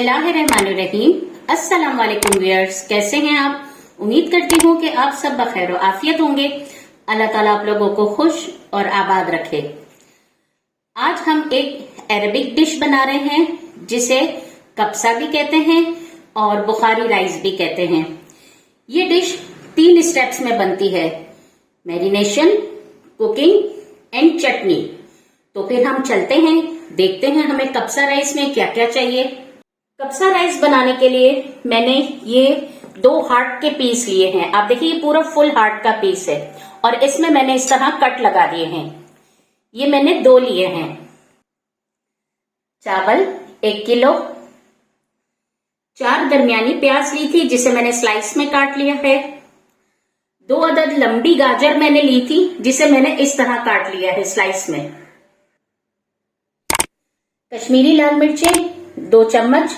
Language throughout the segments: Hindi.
बिस्मिल्लाहिर्रहमानिर्रहीम। अस्सलाम वालेकुम व्यूअर्स, कैसे हैं आप? उम्मीद करती हूँ कि आप सब बखैर और आफियत होंगे। अल्लाह ताला आप लोगों को खुश और आबाद रखे। आज हम एक अरबिक डिश बना रहे हैं जिसे कब्सा भी कहते हैं और बुखारी राइस भी कहते हैं। ये डिश 3 स्टेप्स में बनती है: मैरिनेशन, कुकिंग एंड चटनी। तो फिर हम चलते हैं, देखते हैं हमें कब्सा राइस में क्या क्या चाहिए। कब्सा राइस बनाने के लिए मैंने ये 2 हार्ट के पीस लिए हैं। आप देखिए ये पूरा फुल हार्ट का पीस है और इसमें मैंने इस तरह कट लगा दिए हैं। ये मैंने 2 लिए हैं। चावल 1 किलो, 4 दरमियानी प्याज ली थी जिसे मैंने स्लाइस में काट लिया है। 2 अदद लंबी गाजर मैंने ली थी जिसे मैंने इस तरह काट लिया है स्लाइस में। कश्मीरी लाल मिर्चें 2 चम्मच,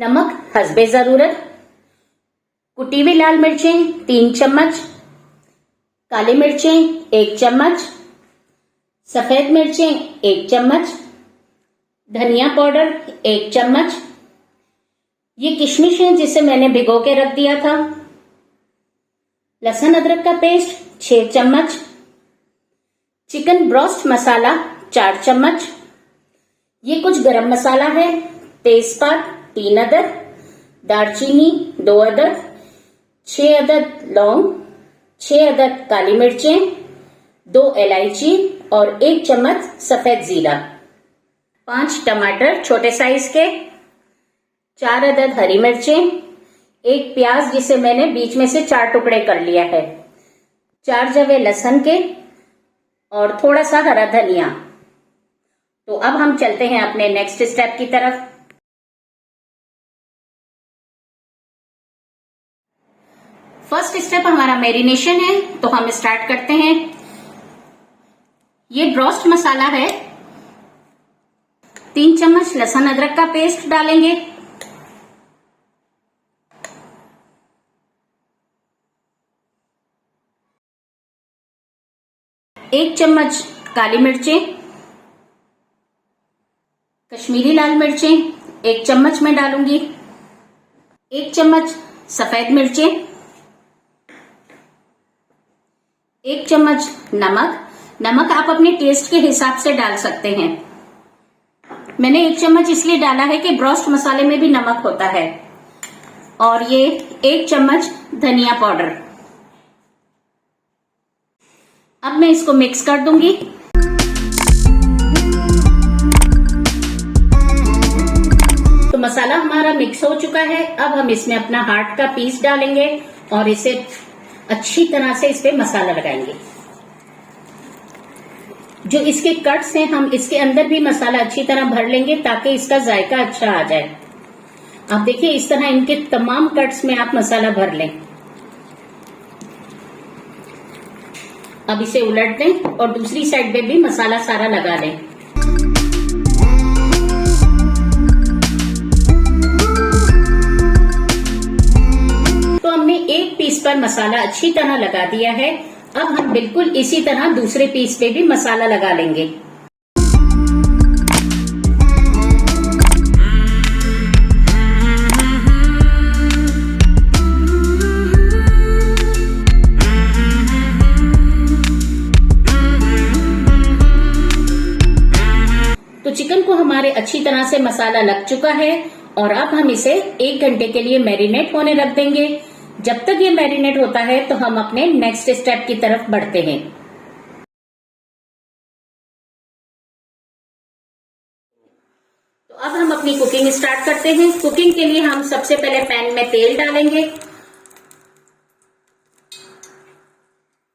नमक हस्बे जरूरत, कुटी हुई लाल मिर्चें 3 चम्मच, काली मिर्चें 1 चम्मच, सफेद मिर्चें 1 चम्मच, धनिया पाउडर 1 चम्मच। ये किशमिश है जिसे मैंने भिगो के रख दिया था। लहसुन अदरक का पेस्ट 6 चम्मच, चिकन ब्रोस्ट मसाला 4 चम्मच। ये कुछ गरम मसाला है: तेजपात 3 अदद, दालचीनी 2 अदद, 6 अदद लौंग, 6 अदद काली मिर्चें, 2 इलायची और 1 चम्मच सफेद जीरा, 5 टमाटर छोटे साइज के, 4 अदद हरी मिर्चें, 1 प्याज जिसे मैंने बीच में से 4 टुकड़े कर लिया है, 4 जवे लहसुन के और थोड़ा सा हरा धनिया। तो अब हम चलते हैं अपने नेक्स्ट स्टेप की तरफ। फर्स्ट स्टेप हमारा मैरिनेशन है, तो हम स्टार्ट करते हैं। ये ब्रोस्ट मसाला है। 3 चम्मच लहसुन अदरक का पेस्ट डालेंगे, एक चम्मच काली मिर्चें, कश्मीरी लाल मिर्चें 1 चम्मच में डालूंगी, 1 चम्मच सफेद मिर्चें, 1 चम्मच नमक आप अपने टेस्ट के हिसाब से डाल सकते हैं। मैंने 1 चम्मच इसलिए डाला है कि ब्रोस्ट मसाले में भी नमक होता है। और ये 1 चम्मच धनिया पाउडर। अब मैं इसको मिक्स कर दूंगी। तो मसाला हमारा मिक्स हो चुका है। अब हम इसमें अपना हार्ट का पीस डालेंगे और इसे अच्छी तरह से इस पे मसाला लगाएंगे। जो इसके कट्स हैं हम इसके अंदर भी मसाला अच्छी तरह भर लेंगे ताकि इसका जायका अच्छा आ जाए। आप देखिए इस तरह इनके तमाम कट्स में आप मसाला भर लें। अब इसे उलट दें और दूसरी साइड पे भी मसाला सारा लगा लें। तो हमने एक पीस पर मसाला अच्छी तरह लगा दिया है। अब हम बिल्कुल इसी तरह दूसरे पीस पे भी मसाला लगा लेंगे। तो चिकन को हमारे अच्छी तरह से मसाला लग चुका है और अब हम इसे 1 घंटे के लिए मैरिनेट होने रख देंगे। जब तक ये मैरिनेट होता है तो हम अपने नेक्स्ट स्टेप की तरफ बढ़ते हैं। तो अब हम अपनी कुकिंग स्टार्ट करते हैं। कुकिंग के लिए हम सबसे पहले पैन में तेल डालेंगे।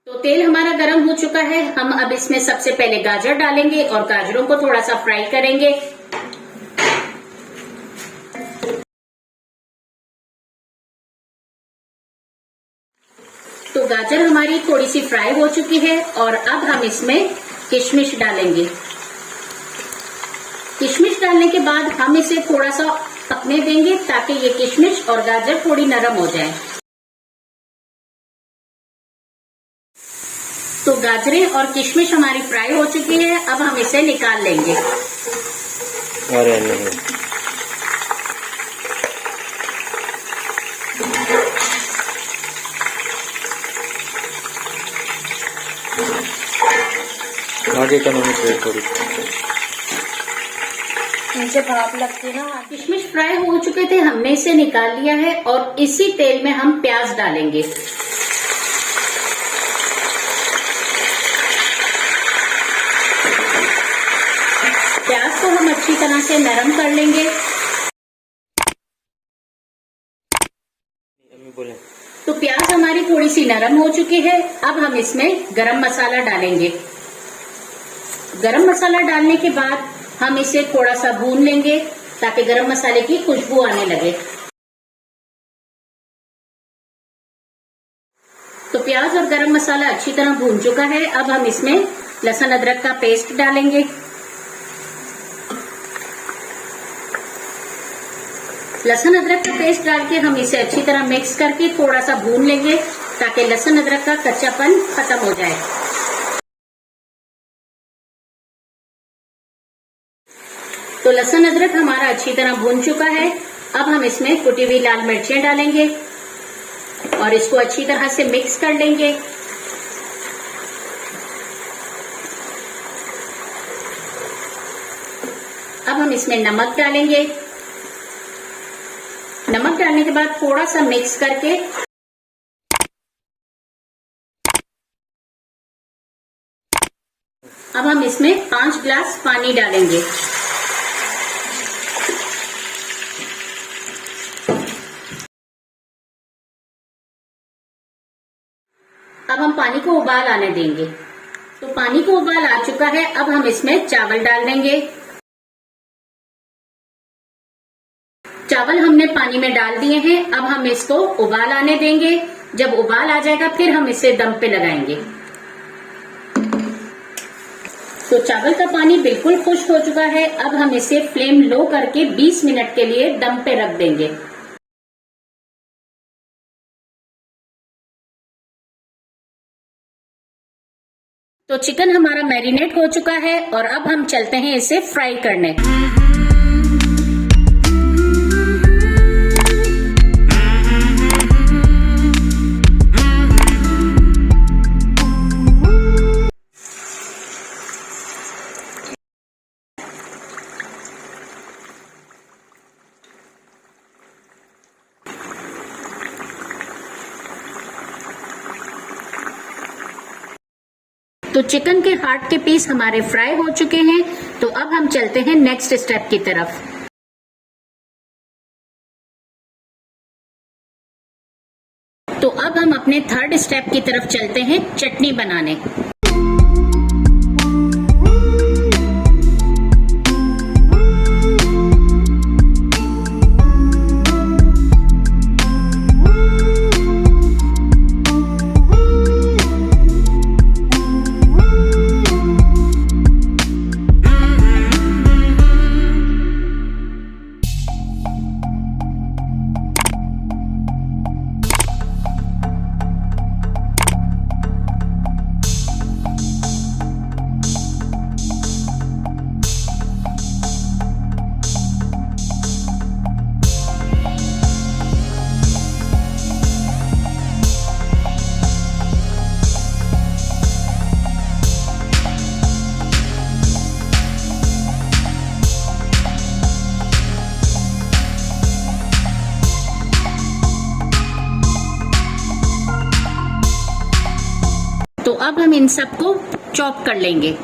तो तेल हमारा गर्म हो चुका है। हम अब इसमें सबसे पहले गाजर डालेंगे और गाजरों को थोड़ा सा फ्राई करेंगे। तो गाजर हमारी थोड़ी सी फ्राई हो चुकी है और अब हम इसमें किशमिश डालेंगे। किशमिश डालने के बाद हम इसे थोड़ा सा पकने देंगे ताकि ये किशमिश और गाजर थोड़ी नरम हो जाए। तो गाजरें और किशमिश हमारी फ्राई हो चुकी है। अब हम इसे निकाल लेंगे। अरे नहीं। आगे का नमी ट्रेड करूँ नीचे भाप लगती ना। किशमिश फ्राई हो चुके थे, हमने इसे निकाल लिया है और इसी तेल में हम प्याज डालेंगे। प्याज को हम अच्छी तरह से नरम कर लेंगे। बोले तो प्याज हमारी थोड़ी सी नरम हो चुकी है। अब हम इसमें गरम मसाला डालेंगे। गरम मसाला डालने के बाद हम इसे थोड़ा सा भून लेंगे ताकि गरम मसाले की खुशबू आने लगे। तो प्याज और गरम मसाला अच्छी तरह भून चुका है। अब हम इसमें लहसुन अदरक का पेस्ट डालेंगे। लहसुन अदरक का पेस्ट डाल के हम इसे अच्छी तरह मिक्स करके थोड़ा सा भून लेंगे ताकि लहसुन अदरक का कच्चापन खत्म हो जाए। तो लहसुन अदरक हमारा अच्छी तरह भून चुका है। अब हम इसमें कुटी हुई लाल मिर्चें डालेंगे और इसको अच्छी तरह से मिक्स कर लेंगे। अब हम इसमें नमक डालेंगे। नमक डालने के बाद थोड़ा सा मिक्स करके अब हम इसमें 5 ग्लास पानी डालेंगे। अब हम पानी को उबाल आने देंगे। तो पानी को उबाल आ चुका है। अब हम इसमें चावल डाल देंगे। चावल हमने पानी में डाल दिए हैं। अब हम इसको उबाल आने देंगे। जब उबाल आ जाएगा फिर हम इसे दम पे लगाएंगे। तो चावल का पानी बिल्कुल खुश्क हो चुका है। अब हम इसे फ्लेम लो करके 20 मिनट के लिए दम पे रख देंगे। तो चिकन हमारा मैरिनेट हो चुका है और अब हम चलते हैं इसे फ्राई करने। तो चिकन के हार्ट के पीस हमारे फ्राई हो चुके हैं। तो अब हम चलते हैं नेक्स्ट स्टेप की तरफ। तो अब हम अपने थर्ड स्टेप की तरफ चलते हैं, चटनी बनाने। तो अब हम इन सबको चॉप कर लेंगे।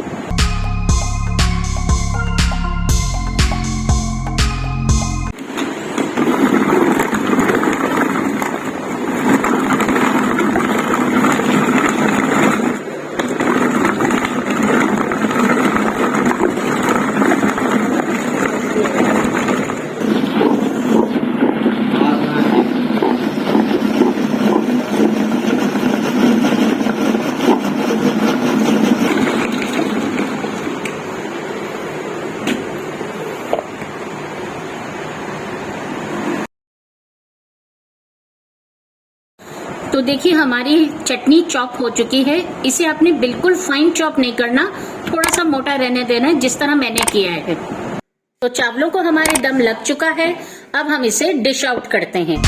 तो देखिए हमारी चटनी चॉप हो चुकी है। इसे आपने बिल्कुल फाइन चॉप नहीं करना, थोड़ा सा मोटा रहने देना है, जिस तरह मैंने किया है। तो चावलों को हमारे दम लग चुका है। अब हम इसे डिश आउट करते हैं।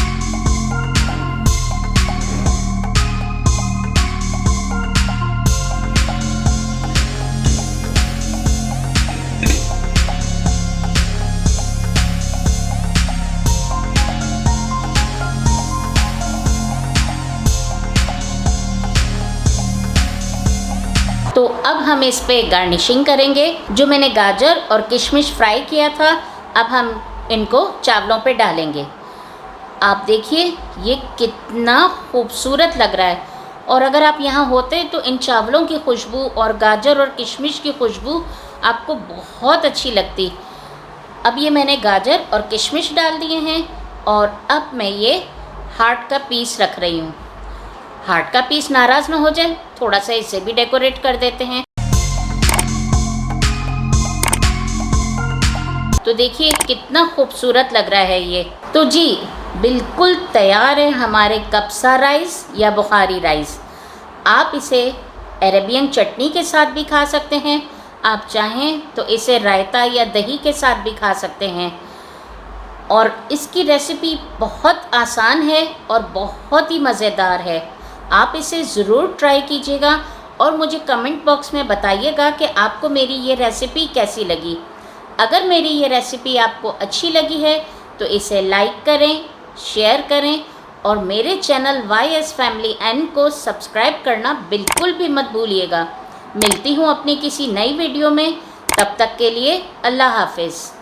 अब हम इस पे गार्निशिंग करेंगे। जो मैंने गाजर और किशमिश फ्राई किया था, अब हम इनको चावलों पे डालेंगे। आप देखिए ये कितना खूबसूरत लग रहा है, और अगर आप यहाँ होते तो इन चावलों की खुशबू और गाजर और किशमिश की खुशबू आपको बहुत अच्छी लगती। अब ये मैंने गाजर और किशमिश डाल दिए हैं, और अब मैं ये हार्ट का पीस रख रही हूँ। हार्ट का पीस नाराज़ ना हो जाए, थोड़ा सा इसे भी डेकोरेट कर देते हैं। तो देखिए कितना खूबसूरत लग रहा है ये। तो जी बिल्कुल तैयार है हमारे कब्सा राइस या बुखारी राइस। आप इसे अरेबियन चटनी के साथ भी खा सकते हैं, आप चाहें तो इसे रायता या दही के साथ भी खा सकते हैं। और इसकी रेसिपी बहुत आसान है और बहुत ही मज़ेदार है। आप इसे ज़रूर ट्राई कीजिएगा और मुझे कमेंट बॉक्स में बताइएगा कि आपको मेरी ये रेसिपी कैसी लगी। अगर मेरी ये रेसिपी आपको अच्छी लगी है तो इसे लाइक करें, शेयर करें, और मेरे चैनल YS फैमिली N को सब्सक्राइब करना बिल्कुल भी मत भूलिएगा। मिलती हूँ अपनी किसी नई वीडियो में, तब तक के लिए अल्लाह हाफिज़।